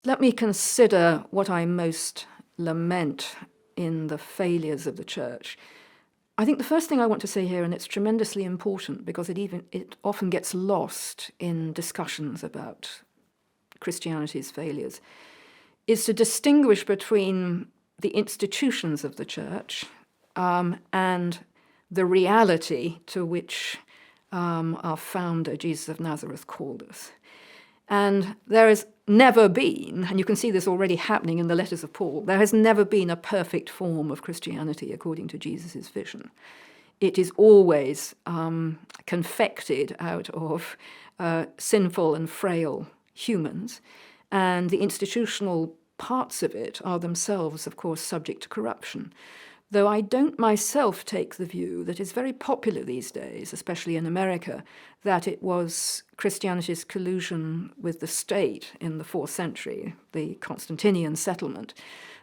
let me consider what I most lament in the failures of the church. I think the first thing I want to say here, and it's tremendously important because it often gets lost in discussions about Christianity's failures, is to distinguish between the institutions of the church and the reality to which our founder, Jesus of Nazareth, called us. And there has never been, and you can see this already happening in the letters of Paul, there has never been a perfect form of Christianity according to Jesus' vision. It is always confected out of sinful and frail humans, and the institutional parts of it are themselves, of course, subject to corruption. Though I don't myself take the view that is very popular these days, especially in America, that it was Christianity's collusion with the state in the 4th century, the Constantinian settlement,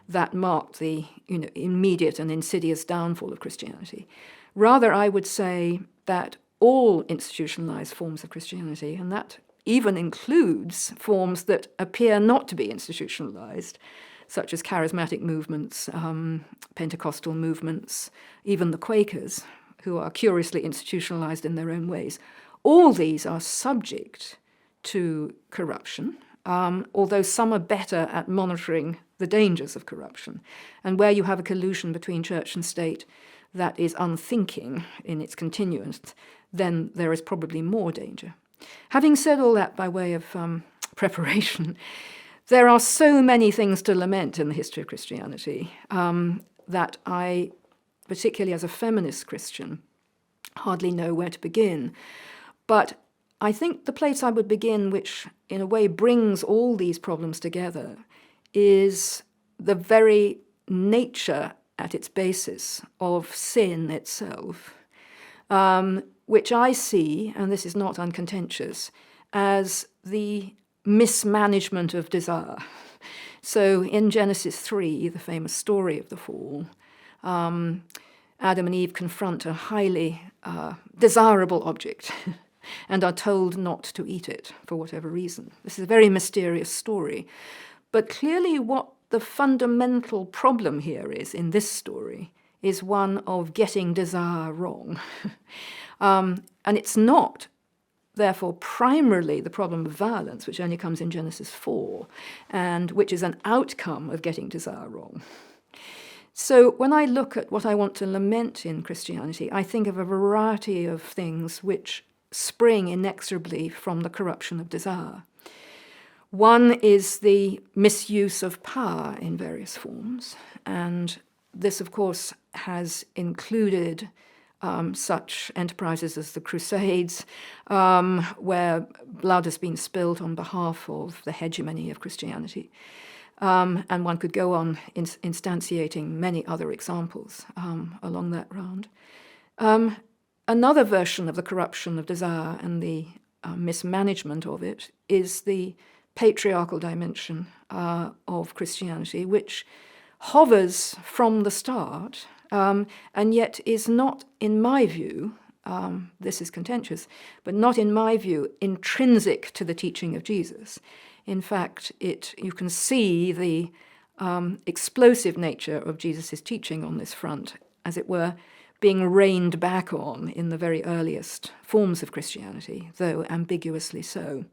that marked the immediate and insidious downfall of Christianity. Rather, I would say that all institutionalized forms of Christianity, and that even includes forms that appear not to be institutionalized, such as charismatic movements, Pentecostal movements, even the Quakers, who are curiously institutionalized in their own ways. All these are subject to corruption, although some are better at monitoring the dangers of corruption. And where you have a collusion between church and state that is unthinking in its continuance, then there is probably more danger. Having said all that by way of preparation, there are so many things to lament in the history of Christianity that I, particularly as a feminist Christian, hardly know where to begin. But I think the place I would begin, which in a way brings all these problems together, is the very nature at its basis of sin itself, which I see, and this is not uncontentious, as the mismanagement of desire. So in Genesis 3, the famous story of the fall, Adam and Eve confront a highly desirable object and are told not to eat it for whatever reason. This is a very mysterious story. But clearly what the fundamental problem here is in this story is one of getting desire wrong. And it's not therefore primarily the problem of violence, which only comes in Genesis 4, and which is an outcome of getting desire wrong. So when I look at what I want to lament in Christianity, I think of a variety of things which spring inexorably from the corruption of desire. One is the misuse of power in various forms, and this, of course, has included such enterprises as the Crusades, where blood has been spilled on behalf of the hegemony of Christianity. And one could go on instantiating many other examples along that round. Another version of the corruption of desire and the mismanagement of it is the patriarchal dimension of Christianity, which hovers from the start, and yet is not, in my view, this is contentious, but not in my view, intrinsic to the teaching of Jesus. In fact, you can see the explosive nature of Jesus' teaching on this front, as it were, being reined back on in the very earliest forms of Christianity, though ambiguously so.